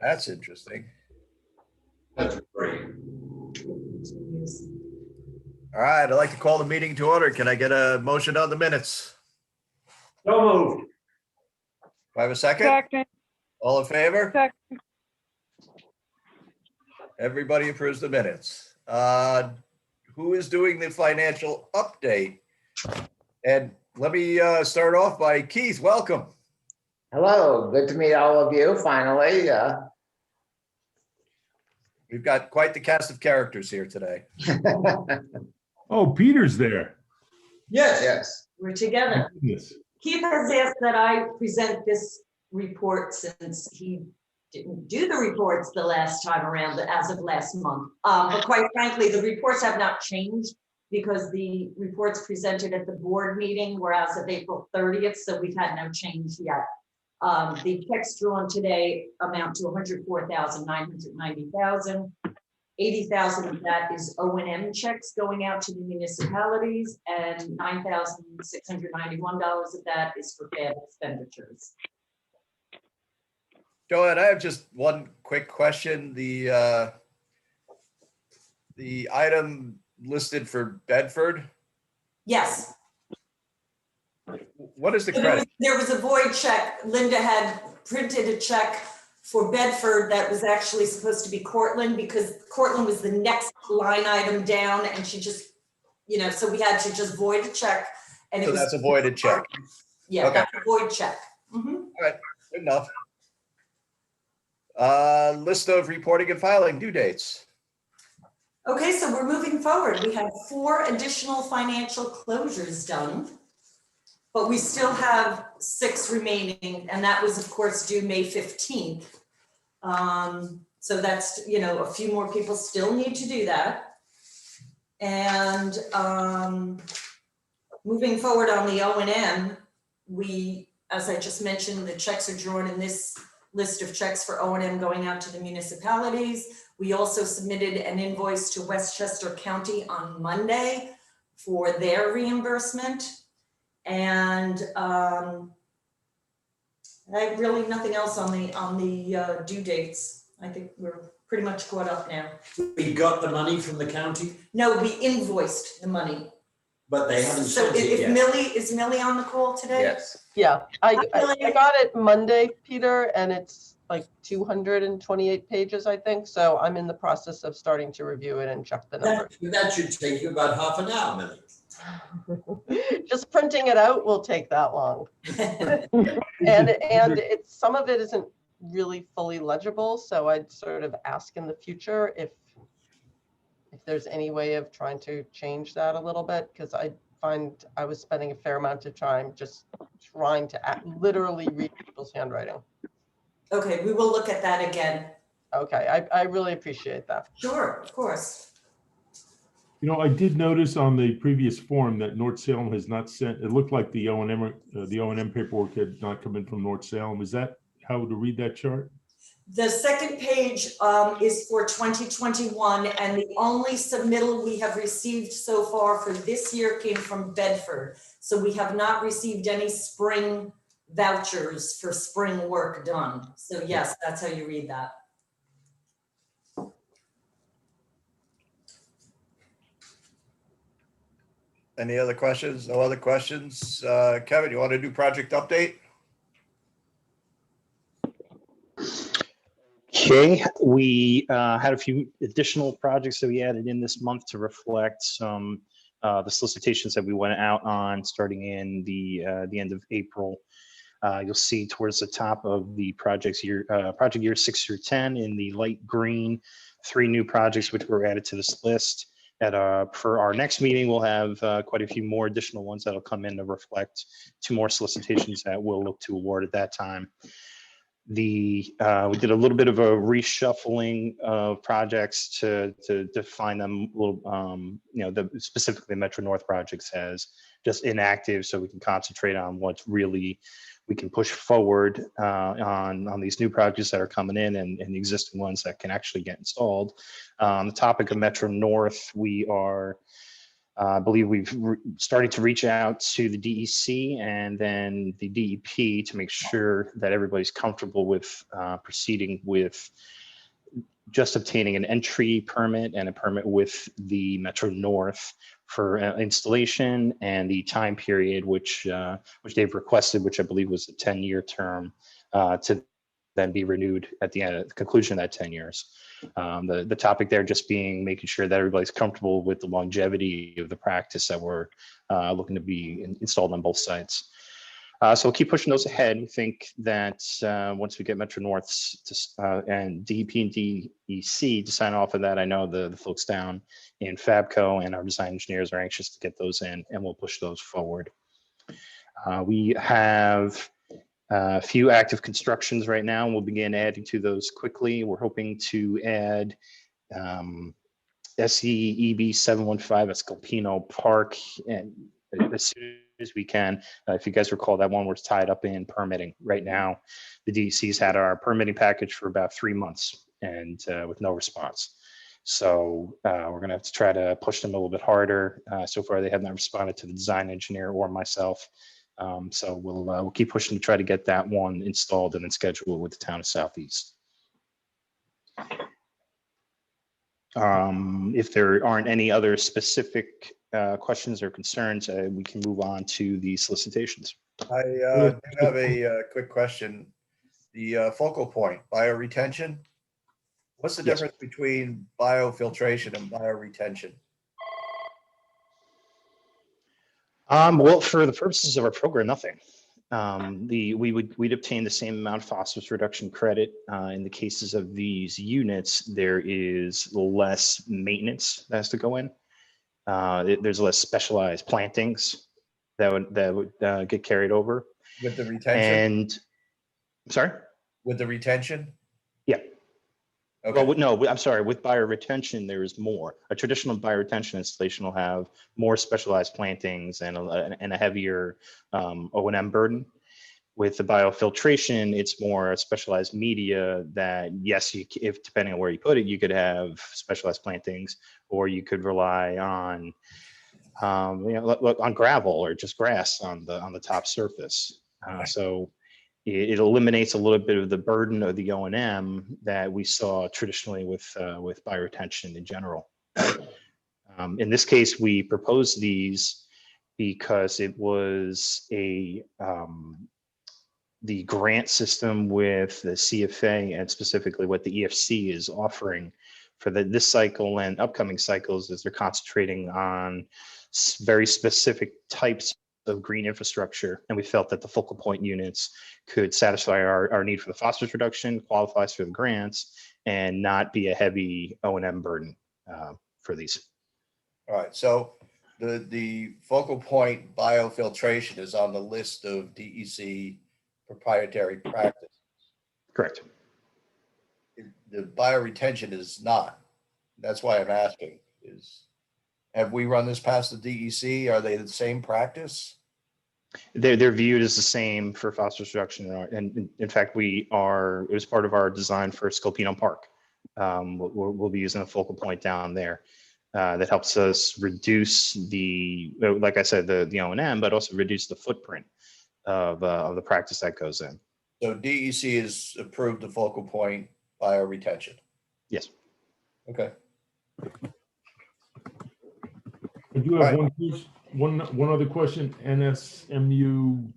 That's interesting. That's great. All right, I'd like to call the meeting to order. Can I get a motion on the minutes? So moved. Do I have a second? Second, All in favor? second. Everybody approves the minutes. Who is doing the financial update? And let me start off by Keith. Welcome. Hello, good to meet all of you finally. We've got quite the cast of characters here today. Oh, Peter's there. Yes. Yes, We're together. Yes. Keith has asked that I present this report since he didn't do the reports the last time around, as of last month. But quite frankly, the reports have not changed because the reports presented at the board meeting were as of April 30th, so we've had no change yet. The checks drawn today amount to $104,990,000. 80,000 of that is O&M checks going out to the municipalities, and $9,691 of that is for bad expenditures. Joanne, I have just one quick question. The item listed for Bedford, Yes. what is the So credit? there was a void check. Linda had printed a check for Bedford that was actually supposed to be Cortland, because Cortland was the next line item down, and she just, so we had to just void a check. And So that's a voided check. Yeah, Okay. that's a void check. Mhm. All right, good enough. List of reporting and filing due dates. Okay, so we're moving forward. We have 4 additional financial closures done, but we still have 6 remaining, and that was, of course, due May 15th. So that's, a few more people still need to do that. And moving forward on the O&M, we, as I just mentioned, the checks are drawn in this list of checks for O&M going out to the municipalities. We also submitted an invoice to Westchester County on Monday for their reimbursement. And I have really nothing else on the due dates. I think we're pretty much caught up now. We got the money from the county, No, we invoiced the money. but they haven't So sent it if yet. is Millie on the call today? yes. Yeah, I Really? got it Monday, Peter, and it's like 228 pages, I think. So I'm in the process of starting to review it and check the numbers. That should take you about half an hour, Millie. Just printing it out will take that long. And it's, some of it isn't really fully legible. So I'd sort of ask in the future if there's any way of trying to change that a little bit, because I find I was spending a fair amount of time just trying to literally read people's handwriting. Okay, we will look at that again. Okay, I really appreciate that. Sure, of course. I did notice on the previous form that North Salem has not sent, it looked like the O&M paperwork had not come in from North Salem. Is that how to read that chart? The second page is for 2021, and the only submittal we have received so far for this year came from Bedford. So we have not received any spring vouchers for spring work done. So yes, that's how you read that. Any other questions? No other questions? Kevin, you want to do project update? Okay, we had a few additional projects that we added in this month to reflect some the solicitations that we went out on starting in the end of April. You'll see towards the top of the project year 6 through 10 in the light green, 3 new projects which were added to this list. For our next meeting, we'll have quite a few more additional ones that'll come in to reflect 2 more solicitations that we'll look to award at that time. We did a little bit of a reshuffling of projects to define them a little, specifically Metro North projects as just inactive, so we can concentrate on what's really we can push forward on these new projects that are coming in and the existing ones that can actually get installed. On the topic of Metro North, we are I believe we've started to reach out to the DEC and then the DEP to make sure that everybody's comfortable with proceeding with just obtaining an entry permit and a permit with the Metro North for installation, and the time period which they've requested, which I believe was a 10-year term, to then be renewed at the end, at the conclusion of that 10 years. The topic there just being making sure that everybody's comfortable with the longevity of the practice that we're looking to be installed on both sites. So we'll keep pushing those ahead. We think that once we get Metro North's and DEP and DEC to sign off of that, I know the folks down in Fabco and our design engineers are anxious to get those in, and we'll push those forward. We have a few active constructions right now, and we'll begin adding to those quickly. We're hoping to add SEEB 715 at Scalpino Park, and as soon as we can. If you guys recall, that one was tied up in permitting right now. The DEC's had our permitting package for about 3 months and with no response. So we're gonna have to try to push them a little bit harder. So far, they have not responded to the design engineer or myself. So we'll keep pushing to try to get that one installed and then scheduled with the town of Southeast. If there aren't any other specific questions or concerns, we can move on to the solicitations. I do have a quick question. The focal point, bioretention. What's the Yes. difference between biofiltration and bioretention? Well, for the purposes of our program, nothing. We'd obtain the same amount of phosphorus reduction credit. In the cases of these units, there is less maintenance that has to go in. There's less specialized plantings that would get carried over. With the retention? And sorry? With the retention? Yeah. Okay. Well, no, I'm sorry. With bioretention, there is more. A traditional bioretention installation will have more specialized plantings and a heavier O&M burden. With the biofiltration, it's more specialized media that, yes, if depending on where you put it, you could have specialized plantings, or you could rely on, on gravel or just grass on the top surface. So it eliminates a little bit of the burden of the O&M that we saw traditionally with bioretention in general. In this case, we proposed these because it was the grant system with the CFA, and specifically what the EFC is offering for this cycle and upcoming cycles, is they're concentrating on very specific types of green infrastructure. And we felt that the focal point units could satisfy our need for the phosphorus reduction, qualifies for the grants, and not be a heavy O&M burden for these. All right, so the focal point biofiltration is on the list of DEC proprietary practice. Correct. The bioretention is not. That's why I'm asking, have we run this past the DEC? Are they the same practice? They're viewed as the same for phosphorus reduction. And in fact, it was part of our design for Scalpino Park. We'll be using a focal point down there that helps us reduce like I said, the O&M, but also reduce the footprint of the practice that goes in. So DEC has approved the focal point bioretention. Yes. Okay. I do have one other question. NSMU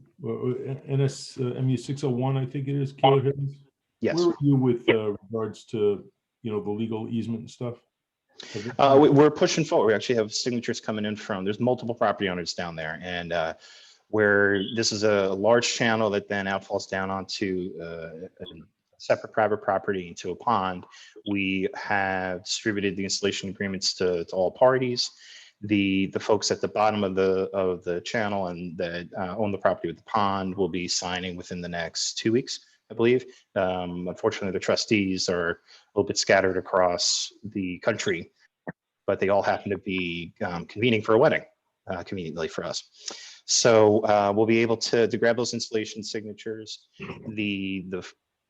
601, I think it is. Kayla Higgins. Yes. Where are you with regards to the legal easement and stuff? We're pushing forward. We actually have signatures coming in there's multiple property owners down there, and where this is a large channel that then outfalls down onto a separate private property into a pond. We have distributed the installation agreements to all parties. The folks at the bottom of the channel and that own the property with the pond will be signing within the next 2 weeks, I believe. Unfortunately, the trustees are a little bit scattered across the country, but they all happen to be convening for a wedding, conveniently for us. So we'll be able to grab those installation signatures. The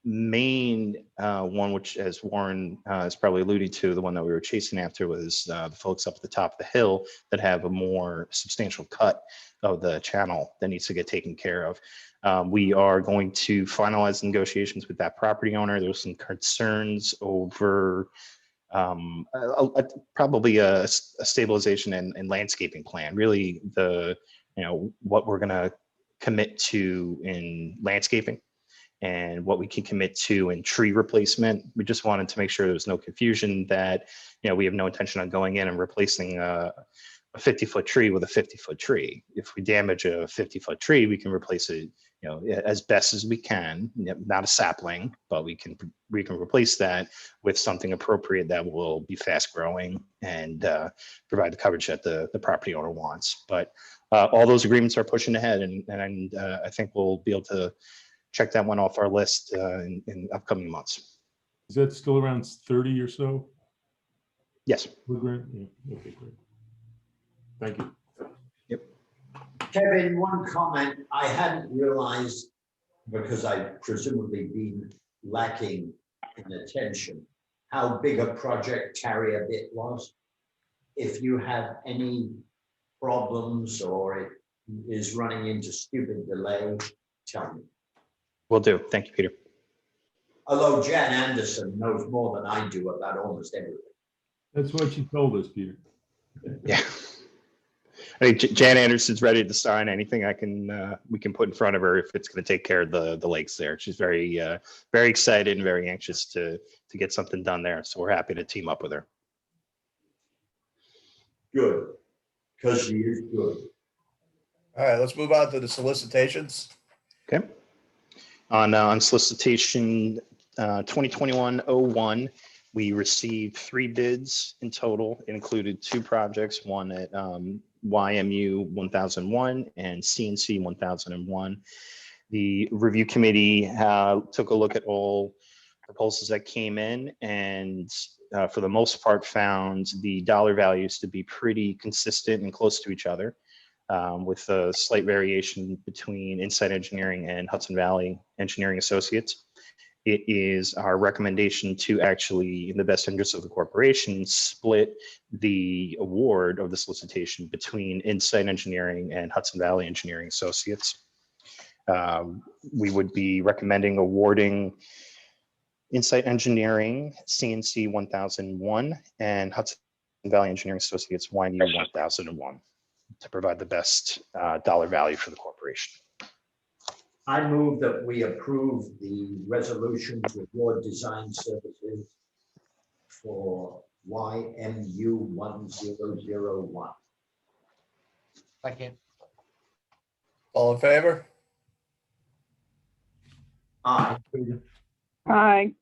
main one, which as Warren is probably alluding to, the one that we were chasing after was the folks up at the top of the hill that have a more substantial cut of the channel that needs to get taken care of. We are going to finalize negotiations with that property owner. There's some concerns over probably a stabilization and landscaping plan. Really, what we're going to commit to in landscaping and what we can commit to in tree replacement. We just wanted to make sure there was no confusion that, we have no intention on going in and replacing a 50-foot tree with a 50-foot tree. If we damage a 50-foot tree, we can replace it, as best as we can, not a sapling, but we can replace that with something appropriate that will be fast growing and provide the coverage that the property owner wants. But all those agreements are pushing ahead, and I think we'll be able to check that one off our list in upcoming months. Is that still around 30 or so? Yes. Yeah. Okay, great. Thank you. Yep. Kevin, one comment I hadn't realized, because I've presumably been lacking in attention, how big a project Carrier Bit was. If you have any problems or it is running into stupid delay, tell me. Will do. Thank you, Peter. Although Jan Anderson knows more than I do about almost everything. That's what you told us, Peter. Yeah. I think Jan Anderson's ready to sign anything we can put in front of her if it's going to take care of the lakes there. She's very excited and very anxious to get something done there. So we're happy to team up with her. Good, because she is good. All right, let's move on to the solicitations. Okay. On solicitation 2021-01, we received 3 bids in total. It included 2 projects, one at YMU 1001 and CNC 1001. The review committee took a look at all proposals that came in and for the most part found the dollar values to be pretty consistent and close to each other, with a slight variation between Insight Engineering and Hudson Valley Engineering Associates. It is our recommendation to actually, in the best interest of the corporation, split the award of the solicitation between Insight Engineering and Hudson Valley Engineering Associates. We would be recommending awarding Insight Engineering CNC 1001 and Hudson Valley Engineering Associates YMU 1001 to provide the best dollar value for the corporation. I move that we approve the resolution to award design services for YMU 1001. Second. All in favor? Aye. Aye.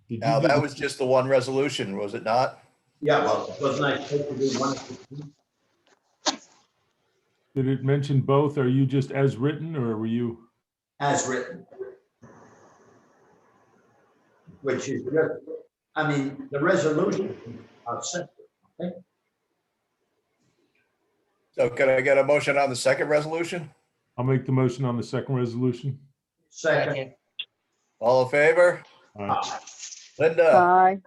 Did Now, you do that the- was just the one resolution, was it not? Yeah, well, wasn't I supposed to do one? Did it mention both? Are you just as written or were you? As written. Which is good. I mean, the resolution are separate, okay? So can I get a motion on the second resolution? I'll make the motion on the second resolution. Second. All in favor? Aye. Linda, Aye.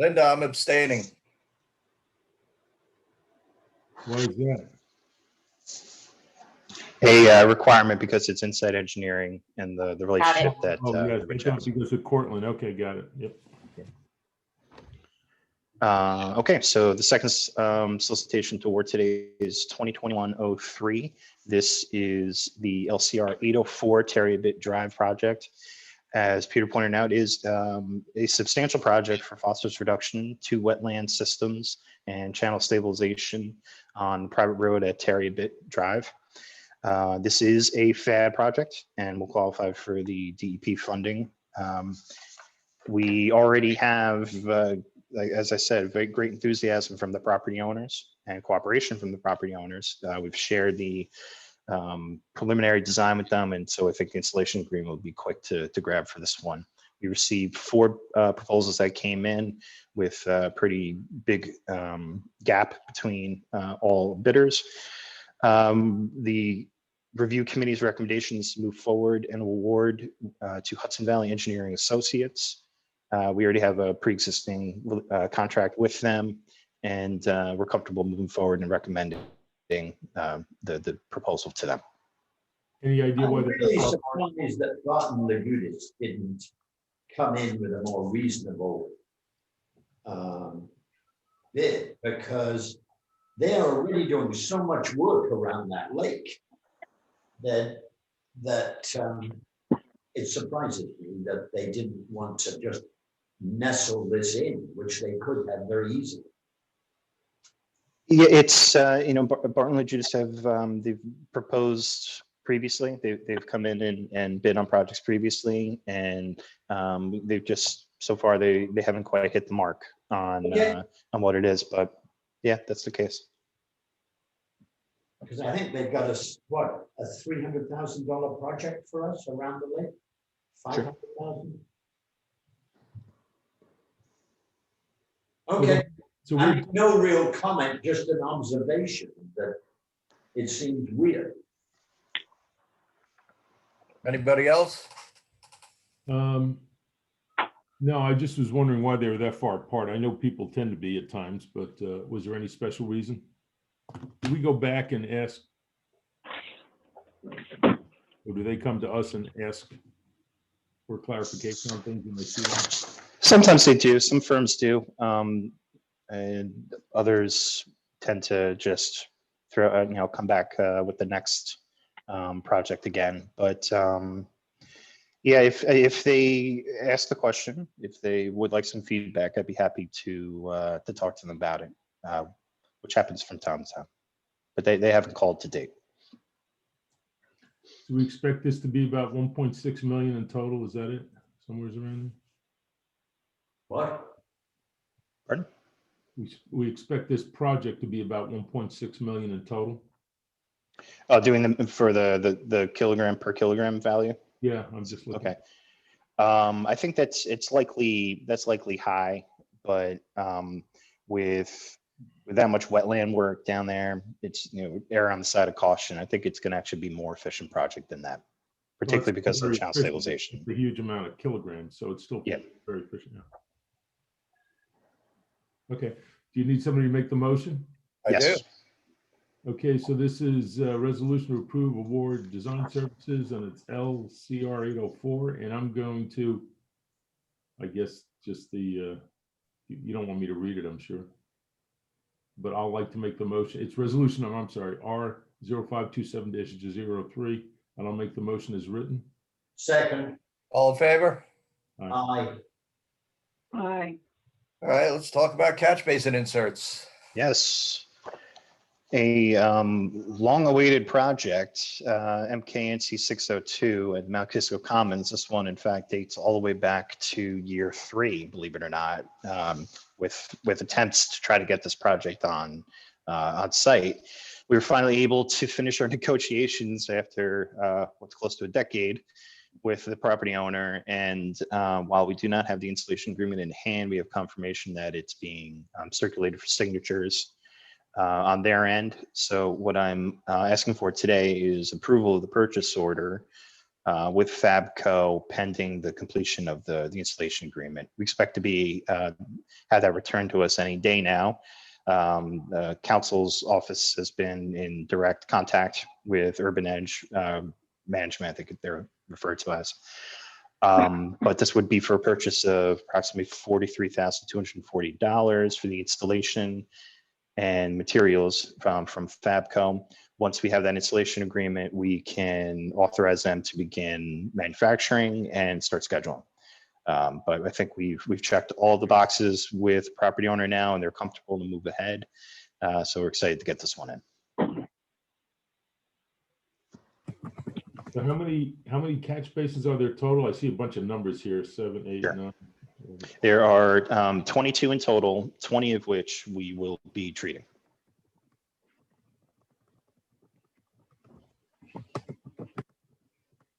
I'm abstaining. Why is that? A requirement because it's Insight Engineering and the relationship that. Oh, yes, Rich because has. because of Cortland. Okay, got it. Yep. Okay, so the second solicitation to award today is 2021-03. This is the LCR 804 Terry-Bit Drive project. As Peter pointed out, is a substantial project for phosphorus reduction to wetland systems and channel stabilization on private road at Terry-Bit Drive. This is a FAD project and will qualify for the DEP funding. We already have, as I said, very great enthusiasm from the property owners and cooperation from the property owners. We've shared the preliminary design with them, and so I think the installation agreement will be quick to grab for this one. We received 4 proposals that came in with a pretty big gap between all bidders. The review committee's recommendations to move forward and award to Hudson Valley Engineering Associates. We already have a pre-existing contract with them, and we're comfortable moving forward and recommending the proposal to them. Any idea I'm why really they're surprised that Barton Lagutis didn't come in with a more reasonable bid, because they are already doing so much work around that lake that it surprises me that they didn't want to just nestle this in, which they could have very easily. Yeah, it's Barton Lagutis have they've proposed previously. They've come in and bid on projects previously, and they've just so far they haven't quite hit the mark on what it is. But yeah, that's the case. Because I think they've got a $300,000 project for us around the lake. 500,000. Okay. So I mean, no real comment, just an observation that it seems weird. Anybody else? No, I just was wondering why they were that far apart. I know people tend to be at times, but was there any special reason? Do we go back and ask, or do they come to us and ask for clarification on things when they see them? Sometimes they do. Some firms do, and others tend to just throw come back with the next project again. But yeah, if they ask the question, if they would like some feedback, I'd be happy to talk to them about it, which happens from time to time. But they haven't called to date. Do we expect this to be about 1.6 million in total? Is that it? Somewhere around What? Pardon? there? We expect this project to be about 1.6 million in total? Doing them for the kilogram per kilogram value. Yeah, I'm just looking. Okay. I think that's likely high, but with that much wetland work down there, it's err on the side of caution. I think it's going to actually be more efficient project than that, particularly because of the channel stabilization. It's a huge amount of kilograms, so it's still Yeah. very efficient. Yeah. Okay. Do you need somebody to make the motion? I do. Yes. Okay, so this is a resolution to approve award design services, and it's LCR 804, and I'm going to, I guess, just you don't want me to read it, I'm sure. But I'll like to make the motion. It's resolution, I'm sorry, R0527-03, and I'll make the motion as written. Second. All in favor? Aye. Aye. All right, let's talk about catch basin inserts. Yes. A long-awaited project, MKNC 602 at Mount Kisco Commons. This one, in fact, dates all the way back to year 3, believe it or not, with attempts to try to get this project on site. We were finally able to finish our negotiations after what's close to a decade with the property owner. And while we do not have the installation agreement in hand, we have confirmation that it's being circulated for signatures on their end. So what I'm asking for today is approval of the purchase order with Fabco pending the completion of the installation agreement. We expect to be have that returned to us any day now. The council's office has been in direct contact with Urban Edge Management, I think they're referred to as. But this would be for a purchase of approximately $43,240 for the installation and materials from Fabco. Once we have that installation agreement, we can authorize them to begin manufacturing and start scheduling. But I think we've checked all the boxes with property owner now, and they're comfortable to move ahead. So we're excited to get this one in. So how many catch basins are there total? I see a bunch of numbers here, 7, 8, Sure. 9. There are 22 in total, 20 of which we will be treating.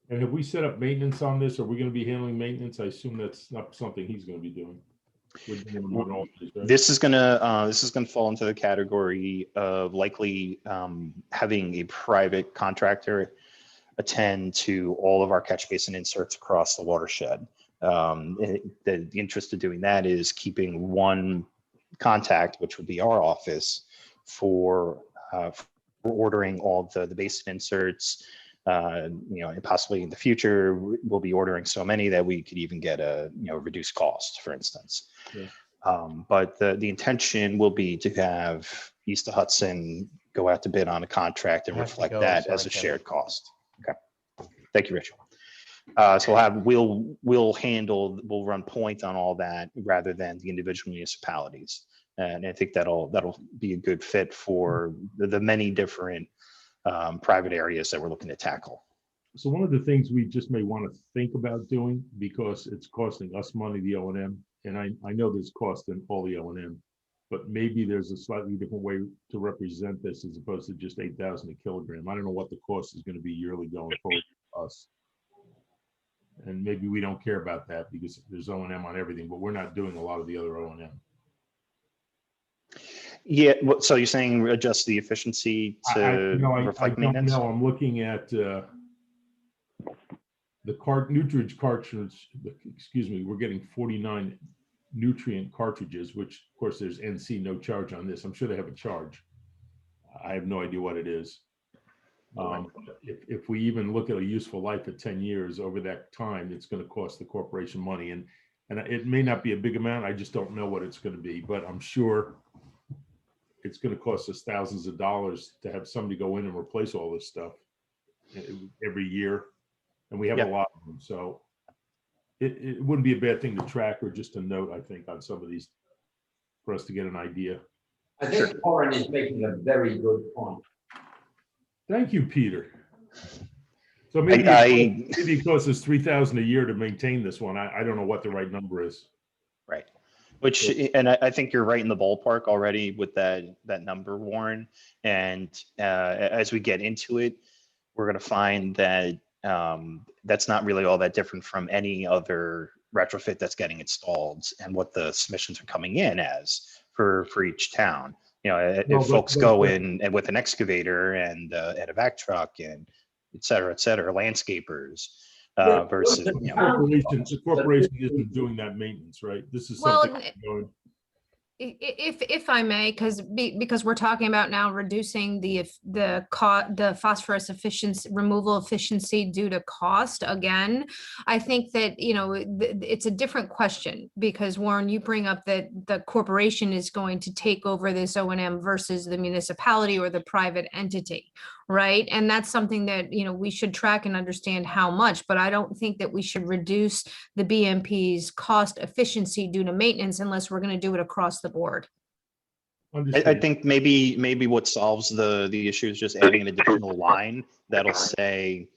And have we set up maintenance on this? Are we going to be handling maintenance? I assume that's not something he's going to be doing. We're doing them on all these, right? This is gonna fall into the category of likely having a private contractor attend to all of our catch basin inserts across the watershed. The interest of doing that is keeping one contact, which would be our office, for ordering all the basin inserts. And possibly in the future, we'll be ordering so many that we could even get a reduced cost, for instance. Yeah. But the intention will be to have East of Hudson go out to bid on a contract and I have to reflect go, that sorry, as a Kevin. shared cost. Okay. Thank you, Rich. So we'll run point on all that rather than the individual municipalities. And I think that'll be a good fit for the many different private areas that we're looking to tackle. So one of the things we just may want to think about doing, because it's costing us money, the O&M, and I know there's cost in all the O&M, but maybe there's a slightly different way to represent this as opposed to just 8,000 a kilogram. I don't know what the cost is going to be yearly going forward for us. And maybe we don't care about that because there's O&M on everything, but we're not doing a lot of the other O&M. Yeah, so you're saying adjust the efficiency to reflect maintenance? No, I'm looking at the nutrient cartridge, excuse me, we're getting 49 nutrient cartridges, which of course there's NC, no charge on this. I'm sure they have a charge. I have no idea what it is. If we even look at a useful life at 10 years, over that time, it's going to cost the corporation money. And it may not be a big amount. I just don't know what it's going to be, but I'm sure it's going to cost us thousands of dollars to have somebody go in and replace all this stuff every year. And we have a lot of them. So it wouldn't be a bad thing to track, or just a note, I think, on some of these for us to get an idea. I think Warren is making a very good point. Thank you, Peter. So maybe it costs us $3,000 a year to maintain this one. I don't know what the right number is. Right. Which, and I think you're right in the ballpark already with that number, Warren. And as we get into it, we're going to find that that's not really all that different from any other retrofit that's getting installed and what the submissions are coming in as for each town. If folks go in and with an excavator and a vac truck and et cetera, landscapers versus, the corporation isn't doing that maintenance, right? This is something going. If I may, because we're talking about now reducing the phosphorus efficiency, removal efficiency due to cost. Again, I think that it's a different question, because Warren, you bring up that the corporation is going to take over this O&M versus the municipality or the private entity, right? And that's something that we should track and understand how much. But I don't think that we should reduce the BMP's cost efficiency due to maintenance unless we're going to do it across the board. I think maybe what solves the issue is just adding an additional line that'll say,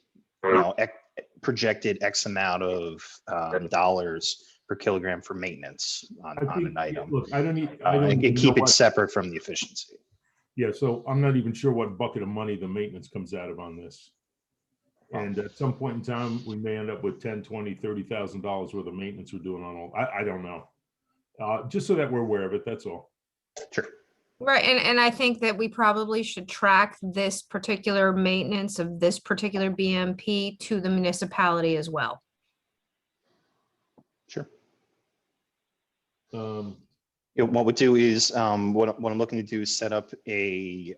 projected X amount of dollars per kilogram for maintenance on an item. Look, I don't and keep it separate from the efficiency. Yeah, so I'm not even sure what bucket of money the maintenance comes out of on this. And at some point in time, we may end up with $10,000, $20,000, $30,000 worth of maintenance we're doing on all. I don't know. Just so that we're aware of it, that's all. Sure. Right, and I think that we probably should track this particular maintenance of this particular BMP to the municipality as well. Sure. What we do is what I'm looking to do is set up an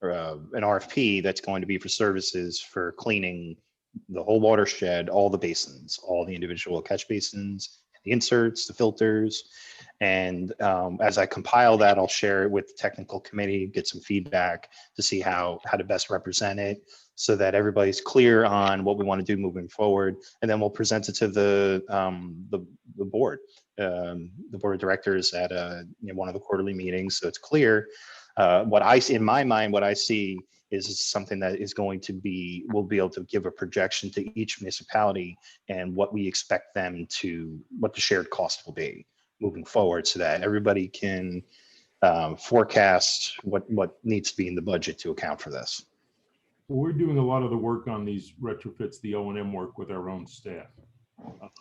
RFP that's going to be for services for cleaning the whole watershed, all the basins, all the individual catch basins, the inserts, the filters. And as I compile that, I'll share it with the technical committee, get some feedback to see how to best represent it so that everybody's clear on what we want to do moving forward. And then we'll present it to the board, the board of directors at one of the quarterly meetings. So it's clear. What I see in my mind, what I see is something that is going to be, we'll be able to give a projection to each municipality and what we expect them to, what the shared cost will be moving forward, so that everybody can forecast what needs to be in the budget to account for this. Well, we're doing a lot of the work on these retrofits, the O&M work, with our own staff.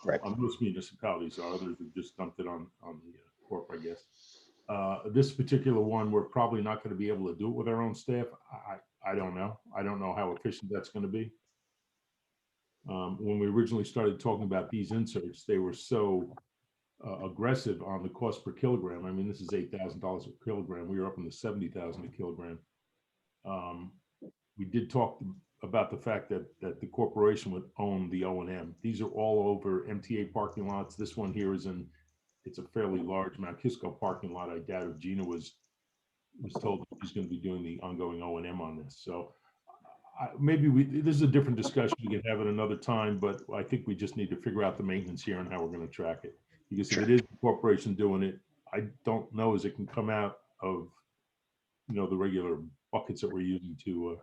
Right. Most municipalities are, others have just dumped it on the corp, I guess. This particular one, we're probably not going to be able to do it with our own staff. I don't know. I don't know how efficient that's going to be. When we originally started talking about these inserts, they were so aggressive on the cost per kilogram. I mean, this is $8,000 a kilogram. We were up in the 70,000 a kilogram. We did talk about the fact that the corporation would own the O&M. These are all over MTA parking lots. This one here is it's a fairly large Mount Kisco parking lot. I doubt if Gina was told that she's going to be doing the ongoing O&M on this. So maybe this is a different discussion we can have at another time, but I think we just need to figure out the maintenance here and how we're going to track it. Because if it is the corporation doing it, I don't know as it can come out of, the regular buckets that we're using to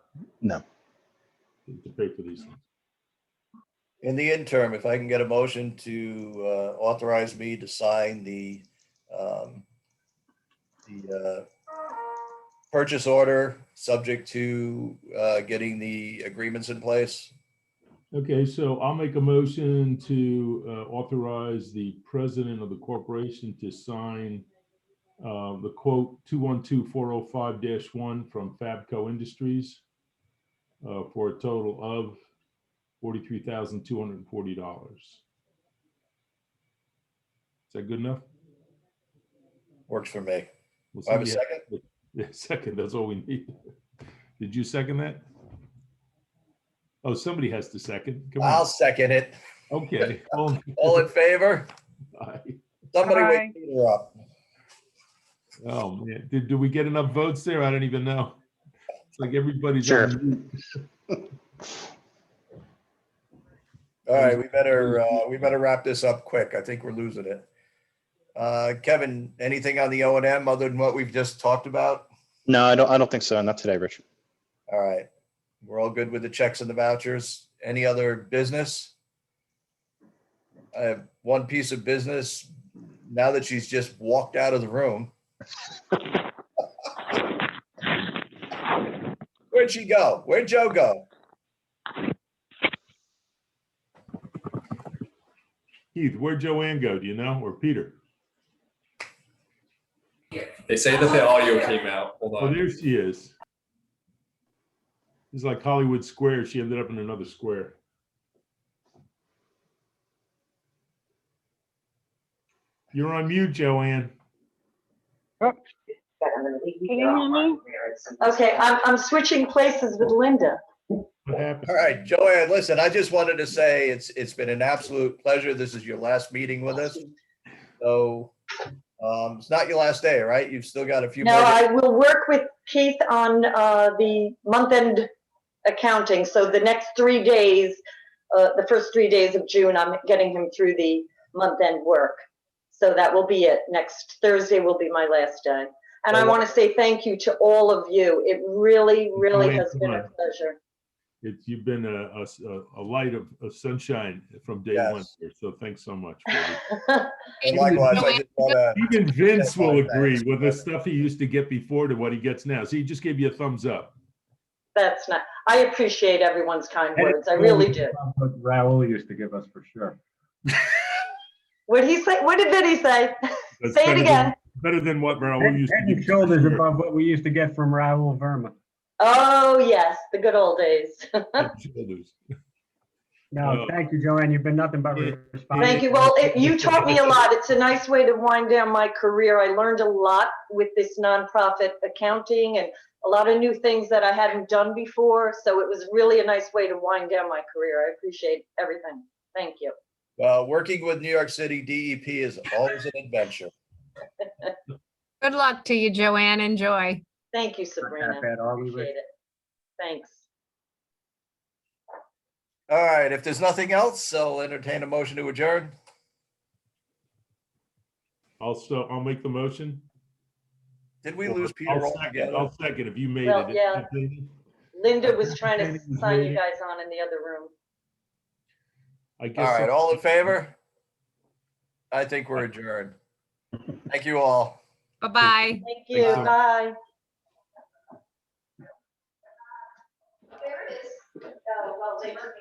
pay for these things. In the interim, if I can get a motion to authorize me to sign the purchase order, subject to getting the agreements in place. Okay, so I'll make a motion to authorize the president of the corporation to sign the quote 212405-1 from Fabco Industries for a total of $43,240. Is that good enough? Works for me. Well, I have a somebody second. Yeah, second, that's all we need. Did you second that? Oh, somebody has to second. Come I'll on. second it. Okay. All in favor? Aye. Somebody Aye. wake Peter up. Oh, man. Did we get enough votes there? I don't even know. It's like everybody's Sure. on mute. All right, we better wrap this up quick. I think we're losing it. Kevin, anything on the O&M other than what we've just talked about? No, I don't think so. Not today, Rich. All right. We're all good with the checks and the vouchers. Any other business? I have one piece of business. Now that she's just walked out of the room. Where'd she go? Where'd Joe go? Keith, where'd Joanne go? Do you know? Or Peter? They say that the audio came out. Hold Oh, on. there she is. It's like Hollywood Square. She ended up in another square. You're on mute, Joanne. Can you hear me? Okay, I'm switching places with Linda. What happened? All right, Joanne, listen, I just wanted to say it's been an absolute pleasure. This is your last meeting with us. So it's not your last day, right? You've still got a few No, more. I will work with Keith on the month-end accounting. So the next 3 days, the first 3 days of June, I'm getting him through the month-end work. So that will be it. Next Thursday will be my last day. And I want to say thank you to all of you. It really, really has been a pleasure. You've been a light of sunshine from day one here. So thanks so much. And likewise, I just want to. Even Vince will agree with the stuff he used to get before to what he gets now. So he just gave you a thumbs up. That's not, I appreciate everyone's kind words. I really do. What Raul used to give us for sure. What did he say? What did Vinny say? That's Say it again. Better than what Raul used to Head give. and shoulders above what we used to get from Raul Verma. Oh, yes, the good old days. Shoulders. No, thank you, Joanne. You've been nothing but responsible. Thank you. Well, you taught me a lot. It's a nice way to wind down my career. I learned a lot with this nonprofit accounting and a lot of new things that I hadn't done before. So it was really a nice way to wind down my career. I appreciate everything. Thank you. Working with New York City DEP is always an adventure. Good luck to you, Joanne. Enjoy. Thank you, Sabrina. Not bad, are we, Rich? Appreciate it. Thanks. All right, if there's nothing else, I'll entertain a motion to adjourn. I'll make the motion. Did we lose Peter altogether? I'll second if you made Well, it. yeah. Linda was trying to sign you guys on in the other room. I guess. All right, all in favor? I think we're adjourned. Thank you all. Bye-bye. Thank you. Thanks. Bye. There it is. Well, they took